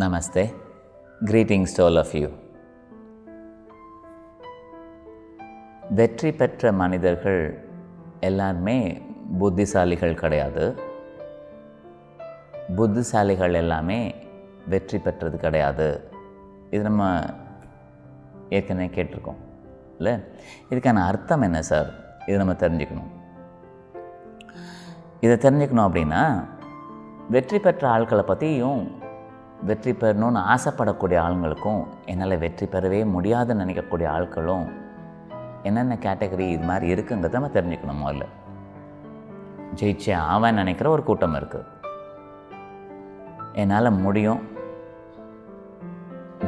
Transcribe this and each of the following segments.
Namaste. Greetings to all of you. வெற்றி பெற்ற மனிதர்கள் எல்லாருமே புத்திசாலிகள் கிடையாது. புத்திசாலிகள் எல்லாமே வெற்றி பெற்றது கிடையாது. இது நம்ம ஏற்கனவே கேட்டிருக்கோம் இல்லை? இதுக்கான அர்த்தம் என்ன சார்? இது நம்ம தெரிஞ்சுக்கணும். இதை தெரிஞ்சுக்கணும் அப்படின்னா வெற்றி பெற்ற ஆட்களை பற்றியும் வெற்றி பெறணும்னு ஆசைப்படக்கூடிய ஆளுங்களுக்கும் என்னால் வெற்றி பெறவே முடியாதுன்னு நினைக்கக்கூடிய ஆட்களும் என்னென்ன கேட்டகரி இது மாதிரி இருக்குங்கிறத நம்ம தெரிஞ்சுக்கணும். முதல்ல ஜெயிச்சே ஆவன் நினைக்கிற ஒரு கூட்டம் இருக்குது. என்னால் முடியும்,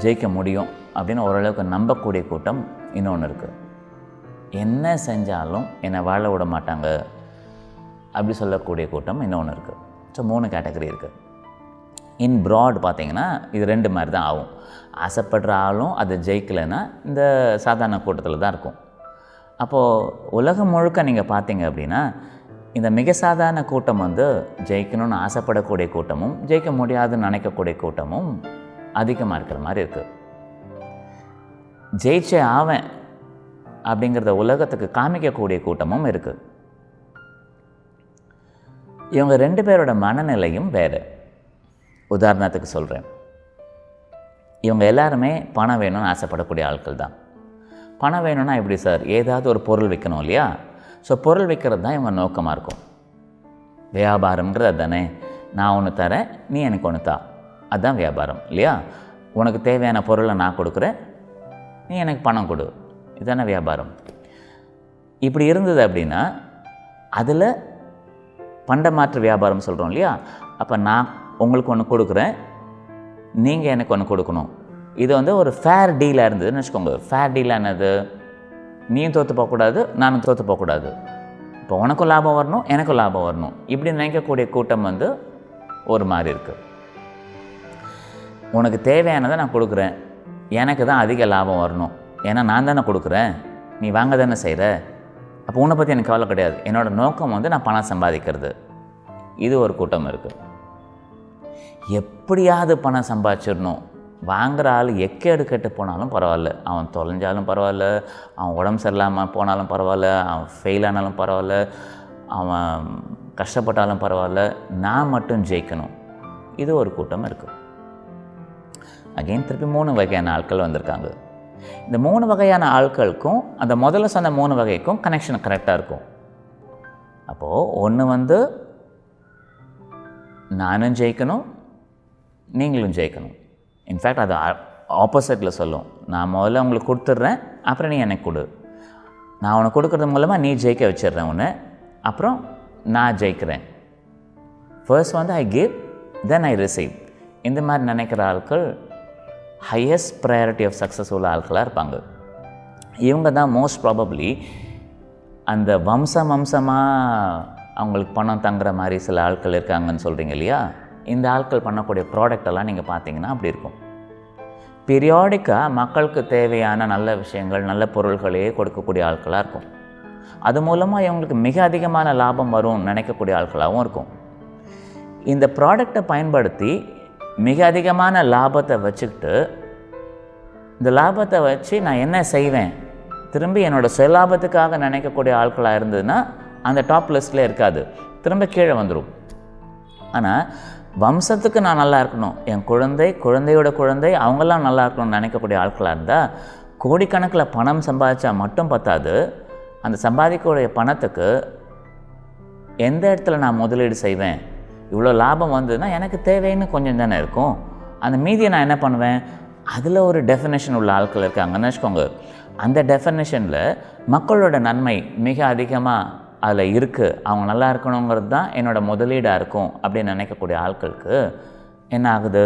ஜெயிக்க முடியும் அப்படின்னு ஓரளவுக்கு நம்பக்கூடிய கூட்டம் இன்னொன்று இருக்குது. என்ன செஞ்சாலும் என்னை வாழ விட மாட்டாங்க அப்படி சொல்லக்கூடிய கூட்டம் இன்னொன்று இருக்குது. ஸோ 3 கேட்டகரி இருக்குது. இன் ப்ராட் பார்த்திங்கன்னா இது 2 மாதிரி தான் ஆகும். ஆசைப்படுற ஆளும் அது ஜெயிக்கலைன்னா இந்த சாதாரண கூட்டத்தில் தான் இருக்கும். அப்போது உலகம் முழுக்க நீங்கள் பார்த்தீங்க அப்படின்னா இந்த மிக சாதாரண கூட்டம் ஜெயிக்கணும்னு ஆசைப்படக்கூடிய கூட்டமும் ஜெயிக்க முடியாதுன்னு நினைக்கக்கூடிய கூட்டமும் அதிகமாக இருக்கிற மாதிரி இருக்குது. ஜெயிச்சே ஆவன் அப்படிங்கிறத உலகத்துக்கு காமிக்கக்கூடிய கூட்டமும் இருக்குது. இவங்க 2 பேரோட மனநிலையும் வேறு. உதாரணத்துக்கு சொல்கிறேன், இவங்க எல்லாருமே பணம் வேணும்னு ஆசைப்படக்கூடிய ஆட்கள் தான். பணம் வேணும்னா எப்படி சார்? ஏதாவது ஒரு பொருள் விற்கணும் இல்லையா? ஸோ பொருள் விற்கிறது தான் இவங்க நோக்கமாக இருக்கும். வியாபாரம்ன்றது அதுதானே. நான் ஒன்று தரேன், நீ எனக்கு ஒன்று தா, அதுதான் வியாபாரம் இல்லையா? உனக்கு தேவையான பொருளை நான் கொடுக்குறேன், நீ எனக்கு பணம் கொடு, இதுதானே வியாபாரம். இப்படி இருந்தது அப்படின்னா அதில் பண்டமாற்று வியாபாரம் சொல்கிறோம் இல்லையா? அப்போ நான் உங்களுக்கு ஒன்று கொடுக்குறேன், நீங்கள் எனக்கு ஒன்று கொடுக்கணும். இது ஒரு ஃபேர் டீலாக இருந்ததுன்னு வச்சுக்கோங்க. ஃபேர் டீலாக என்னது? நீயும் தோற்று போகக்கூடாது, நானும் தோற்று போகக்கூடாது. இப்போ உனக்கும் லாபம் வரணும், எனக்கும் லாபம் வரணும். இப்படி நினைக்கக்கூடிய கூட்டம் ஒரு மாதிரி இருக்குது. உனக்கு தேவையானதை நான் கொடுக்குறேன், எனக்கு தான் அதிக லாபம் வரணும், ஏன்னா நான் தானே கொடுக்குறேன், நீ வாங்க தானே செய்கிற, அப்போ உன்னை பற்றி எனக்கு கவலை கிடையாது. என்னோடய நோக்கம் நான் பணம் சம்பாதிக்கிறது. இது ஒரு கூட்டம் இருக்குது. எப்படியாவது பணம் சம்பாதிச்சிடணும். வாங்குகிற ஆள் எக்கேடு கெட்டு போனாலும் பரவாயில்ல, அவன் தொலைஞ்சாலும் பரவாயில்ல, அவன் உடம்பு சரியில்லாமல் போனாலும் பரவாயில்ல, அவன் ஃபெயில் ஆனாலும் பரவாயில்ல, அவன் கஷ்டப்பட்டாலும் பரவாயில்ல, நான் மட்டும் ஜெயிக்கணும். இது ஒரு கூட்டம் இருக்குது. அகெயின் திருப்பி 3 வகையான ஆட்கள் வந்திருக்காங்க. இந்த 3 வகையான ஆட்களுக்கும் அந்த முதல்ல சொன்ன 3 வகைக்கும் கனெக்ஷன் கரெக்டாக இருக்கும். அப்போது ஒன்று நானும் ஜெயிக்கணும், நீங்களும் ஜெயிக்கணும். இன்ஃபேக்ட் அது ஆப்போசிட்டில் சொல்லும். நான் முதல்ல உங்களுக்கு கொடுத்துட்றேன், அப்புறம் நீ எனக்கு கொடு. நான் உனக்கு கொடுக்குறது மூலமாக நீ ஜெயிக்க வச்சிடுறேன் உன்னை, அப்புறம் நான் ஜெயிக்கிறேன். First I give, then I receive. இந்த மாதிரி நினைக்கிற ஆட்கள் ஹையஸ்ட் ப்ரையாரிட்டி ஆஃப் சக்ஸஸ் உள்ள ஆட்களாக இருப்பாங்க. இவங்க தான் மோஸ்ட் ப்ராபப்ளி அந்த வம்சமாக அவங்களுக்கு பணம் தங்குற மாதிரி சில ஆட்கள் இருக்காங்கன்னு சொல்கிறீங்க இல்லையா? இந்த ஆட்கள் பண்ணக்கூடிய ப்ராடக்டெல்லாம் நீங்கள் பார்த்தீங்கன்னா அப்படி இருக்கும். பீரியாடிக்காக மக்களுக்கு தேவையான நல்ல விஷயங்கள், நல்ல பொருள்களே கொடுக்கக்கூடிய ஆட்களாக இருக்கும். அது மூலமாக இவங்களுக்கு மிக அதிகமான லாபம் வரும் நினைக்கக்கூடிய ஆட்களாகவும் இருக்கும். இந்த ப்ராடக்டை பயன்படுத்தி மிக அதிகமான லாபத்தை வச்சுக்கிட்டு இந்த லாபத்தை வச்சு நான் என்ன செய்வேன், திரும்பி என்னோடய சுயலாபத்துக்காக நினைக்கக்கூடிய ஆட்களாக இருந்ததுன்னா அந்த டாப் லிஸ்ட்டில் இருக்காது, திரும்ப கீழே வந்துடும். ஆனால் வம்சத்துக்கு நான் நல்லா இருக்கணும், என் குழந்தையோட குழந்தை அவங்களாம் நல்லா இருக்கணும்னு நினைக்கக்கூடிய ஆட்களாக இருந்தால் கோடிக்கணக்கில் பணம் சம்பாதிச்சா மட்டும் பத்தாது, அந்த சம்பாதிக்கக்கூடிய பணத்துக்கு எந்த இடத்துல நான் முதலீடு செய்வேன், இவ்வளோ லாபம் வந்ததுன்னா எனக்கு தேவைன்னு கொஞ்சம் தானே இருக்கும், அந்த மீதியை நான் என்ன பண்ணுவேன், அதில் ஒரு டெஃபினேஷன் உள்ள ஆட்கள் இருக்காங்கன்னு வச்சுக்கோங்க. அந்த டெஃபினேஷனில் மக்களோட நன்மை மிக அதிகமாக அதில் இருக்குது, அவங்க நல்லா இருக்கணுங்கிறது தான் என்னோடய முதலீடாக இருக்கும் அப்படின்னு நினைக்கக்கூடிய ஆட்களுக்கு என்ன ஆகுது?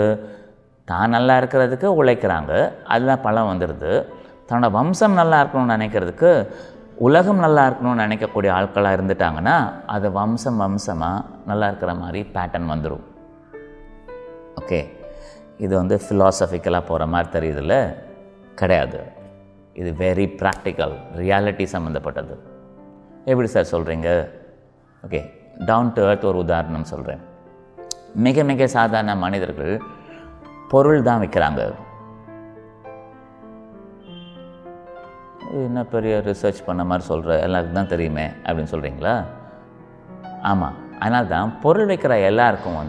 தான் நல்லா இருக்கிறதுக்கு உழைக்கிறாங்க, அதில் பலம் வந்துடுது. தன்னோட வம்சம் நல்லா இருக்கணும்னு நினைக்கிறதுக்கு, உலகம் நல்லா இருக்கணும்னு நினைக்கக்கூடிய ஆட்களாக இருந்துட்டாங்கன்னா அது வம்சமாக நல்லா இருக்கிற மாதிரி பேட்டர்ன் வந்துடும். ஓகே, இது ஃபிலாசபிக்கலாக போகிற மாதிரி தெரியுதுல்ல? கிடையாது. இது வெரி ப்ராக்டிக்கல், ரியாலிட்டி சம்மந்தப்பட்டது. எப்படி சார் சொல்கிறீங்க? ஓகே, டவுன் டு எர்த் ஒரு உதாரணம் சொல்கிறேன். மிக மிக சாதாரண மனிதர்கள் பொருள் தான் விற்கிறாங்க. என்ன பெரிய ரிசர்ச் பண்ண மாதிரி சொல்கிற, எல்லாருக்கும் தான் தெரியுமே அப்படின்னு சொல்கிறீங்களா? ஆமாம், அதனால தான் பொருள் வைக்கிற எல்லாருக்கும்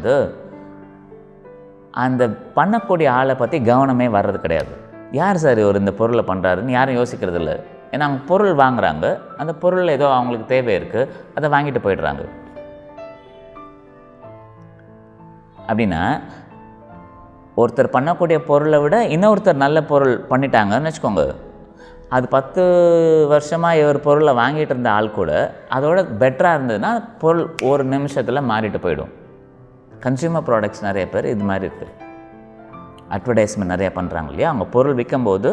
அந்த பண்ணக்கூடிய ஆளை பற்றி கவனமே வர்றது கிடையாது. யார் சார் இவர் இந்த பொருளை பண்ணுறாருன்னு யாரும் யோசிக்கிறது இல்லை. ஏன்னா அவங்க பொருள் வாங்குகிறாங்க, அந்த பொருள் ஏதோ அவங்களுக்கு தேவை இருக்குது, அதை வாங்கிட்டு போயிடுறாங்க. அப்படின்னா ஒருத்தர் பண்ணக்கூடிய பொருளை விட இன்னொருத்தர் நல்ல பொருள் பண்ணிட்டாங்கன்னு வச்சுக்கோங்க, அது 10 வருஷமாக இவர் பொருளை வாங்கிட்டு இருந்த ஆள் கூட அதோட பெட்டராக இருந்ததுன்னா பொருள் ஒரு நிமிஷத்தில் மாறிட்டு போயிடும். கன்சியூமர் ப்ராடக்ட்ஸ் நிறைய பேர் இது மாதிரி இருக்குது. அட்வர்டைஸ்மெண்ட் நிறையா பண்ணுறாங்க இல்லையா? அவங்க பொருள் விற்கும்போது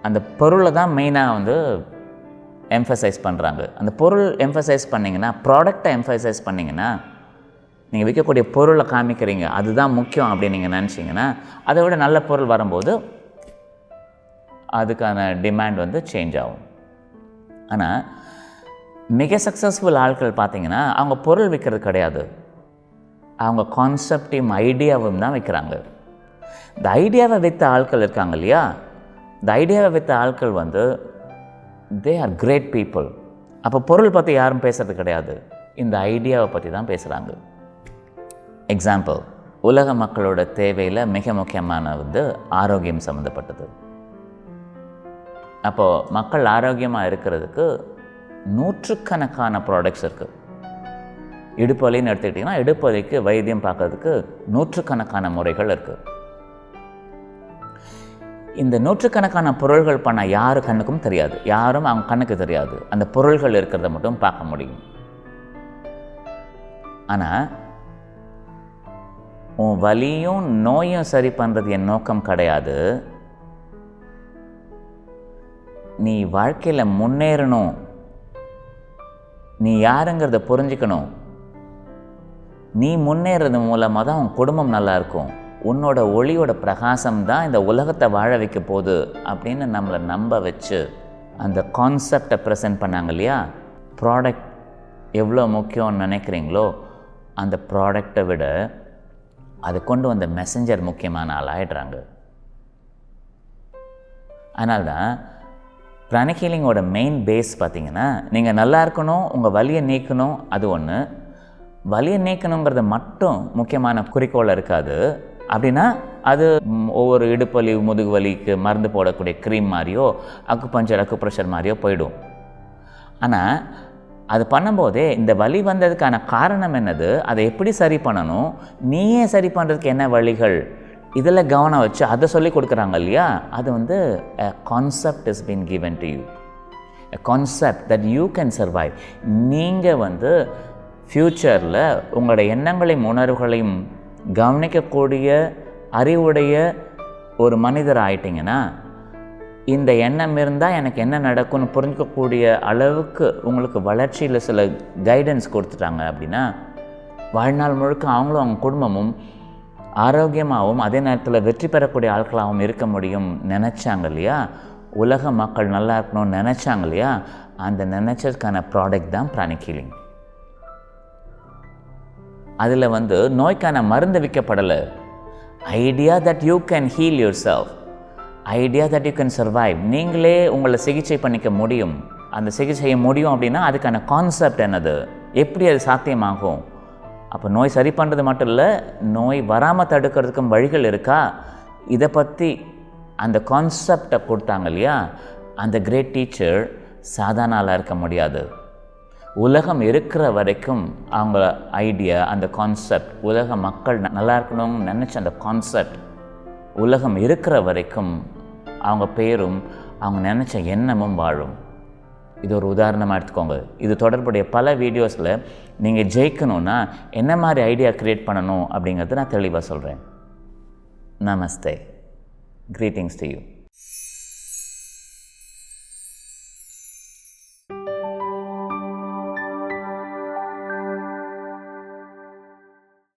அந்த பொருளை தான் மெயினாக எம்ஃபசைஸ் பண்ணுறாங்க. அந்த பொருள் எம்ஃபசைஸ் பண்ணிங்கன்னா, ப்ராடக்டை எம்ஃபசைஸ் பண்ணிங்கன்னா, நீங்கள் விற்கக்கூடிய பொருளை காமிக்கிறீங்க, அதுதான் முக்கியம் அப்படின்னு நீங்கள் நினச்சிங்கன்னா, அதை விட நல்ல பொருள் வரும்போது அதுக்கான டிமாண்ட் சேஞ்ச் ஆகும். ஆனால் மிக சக்ஸஸ்ஃபுல் ஆட்கள் பார்த்திங்கன்னா அவங்க பொருள் விற்கிறது கிடையாது, அவங்க கான்செப்டையும் ஐடியாவும் தான் விற்கிறாங்க. இந்த ஐடியாவை விற்ற ஆட்கள் இருக்காங்க இல்லையா, இந்த ஐடியாவை விற்ற ஆட்கள் தே ஆர் கிரேட் பீப்புள். அப்போ பொருள் பற்றி யாரும் பேசுகிறது கிடையாது, இந்த ஐடியாவை பற்றி தான் பேசுகிறாங்க. எக்ஸாம்பிள், உலக மக்களோட தேவையில் மிக முக்கியமான ஆரோக்கியம் சம்மந்தப்பட்டது. அப்போது மக்கள் ஆரோக்கியமாக இருக்கிறதுக்கு நூற்றுக்கணக்கான ப்ராடக்ட்ஸ் இருக்குது. இடுப்பு வலின்னு எடுத்துக்கிட்டிங்கன்னா, இடுப்பு வலிக்கு வைத்தியம் பார்க்கறதுக்கு நூற்றுக்கணக்கான முறைகள் இருக்குது. இந்த நூற்றுக்கணக்கான பொருள்கள் பண்ண யார் கண்ணுக்கும் தெரியாது, யாரும் அவங்க கண்ணுக்கு தெரியாது, அந்த பொருள்கள் இருக்கிறத மட்டும் பார்க்க முடியும். ஆனால் உன் வலியும் நோயும் சரி பண்ணுறது என் நோக்கம் கிடையாது. நீ வாழ்க்கையில் முன்னேறணும், நீ யாருங்கிறத புரிஞ்சுக்கணும். நீ முன்னேறது மூலமாக தான் உன் குடும்பம் நல்லாயிருக்கும், உன்னோட ஒளியோட பிரகாசம் தான் இந்த உலகத்தை வாழ வைக்க போகுது அப்படின்னு நம்மளை நம்ப வச்சு அந்த கான்செப்டை ப்ரெசென்ட் பண்ணாங்க இல்லையா? ப்ராடக்ட் எவ்வளோ முக்கியம்னு நினைக்கிறீங்களோ அந்த ப்ராடக்டை விட அதை கொண்டு வந்த மெசஞ்சர் முக்கியமான ஆள் ஆகிடுறாங்க. அதனால்தான் பிராணிக் ஹீலிங்கோட மெயின் பேஸ் பார்த்திங்கன்னா, நீங்கள் நல்லா இருக்கணும், உங்கள் வலியை நீக்கணும், அது ஒன்று. வலியை நீக்கணுங்கிறது மட்டும் முக்கியமான குறிக்கோள் இருக்காது. அப்படின்னா அது ஒவ்வொரு இடுப்பு வலி முதுகு வலிக்கு மருந்து போடக்கூடிய க்ரீம் மாதிரியோ அக்குப்ரெஷர் மாதிரியோ போயிடும். ஆனால் அது பண்ணும்போதே இந்த வலி வந்ததுக்கான காரணம் என்னது, அதை எப்படி சரி பண்ணணும், நீயே சரி பண்ணுறதுக்கு என்ன வழிகள், இதில் கவனம் வச்சு அதை சொல்லி கொடுக்குறாங்க இல்லையா? அது a concept is been given to you, a concept that you can survive. நீங்கள் ஃப்யூச்சரில் உங்களோட எண்ணங்களையும் உணர்வுகளையும் கவனிக்கக்கூடிய அறிவுடைய ஒரு மனிதர் ஆயிட்டிங்கன்னா, இந்த எண்ணம் இருந்தால் எனக்கு என்ன நடக்கும்னு புரிஞ்சிக்கக்கூடிய அளவுக்கு உங்களுக்கு வளர்ச்சியில் சில கைடன்ஸ் கொடுத்துட்டாங்க அப்படின்னா, வாழ்நாள் முழுக்க அவங்களும் அவங்க குடும்பமும் ஆரோக்கியமாகவும் அதே நேரத்தில் வெற்றி பெறக்கூடிய ஆட்களாகவும் இருக்க முடியும் நினச்சாங்க இல்லையா? உலக மக்கள் நல்லா இருக்கணும்னு நினச்சாங்க இல்லையா? அந்த நினச்சதுக்கான ப்ராடக்ட் தான் பிராணிக் ஹீலிங். அதில் நோய்க்கான மருந்து விற்கப்படலை. Idea that you can heal yourself, idea that you can survive. நீங்களே உங்களை சிகிச்சை பண்ணிக்க முடியும். அந்த சிகிச்சையை முடியும் அப்படின்னா அதுக்கான கான்செப்ட் என்னது, எப்படி அது சாத்தியமாகும்? அப்போ நோய் சரி பண்ணுறது மட்டும் இல்லை, நோய் வராமல் தடுக்கிறதுக்கும் வழிகள் இருக்கா, இதை பற்றி அந்த கான்செப்டை கொடுத்தாங்க இல்லையா? அந்த கிரேட் டீச்சர் சாதாரண ஆளாக இருக்க முடியாது. உலகம் இருக்கிற வரைக்கும் அவங்க ஐடியா, அந்த கான்செப்ட், உலக மக்கள் நல்லா இருக்கணும்னு நினச்ச அந்த கான்செப்ட் உலகம் இருக்கிற வரைக்கும் அவங்க பேரும் அவங்க நினச்ச எண்ணமும் வாழும். இது ஒரு உதாரணமாக எடுத்துக்கோங்க. இது தொடர்புடைய பல வீடியோஸில் நீங்கள் ஜெயிக்கணும்னா என்ன மாதிரி ஐடியா க்ரியேட் பண்ணணும் அப்படிங்கிறது நான் தெளிவாக சொல்கிறேன். நமஸ்தே. Greetings to you.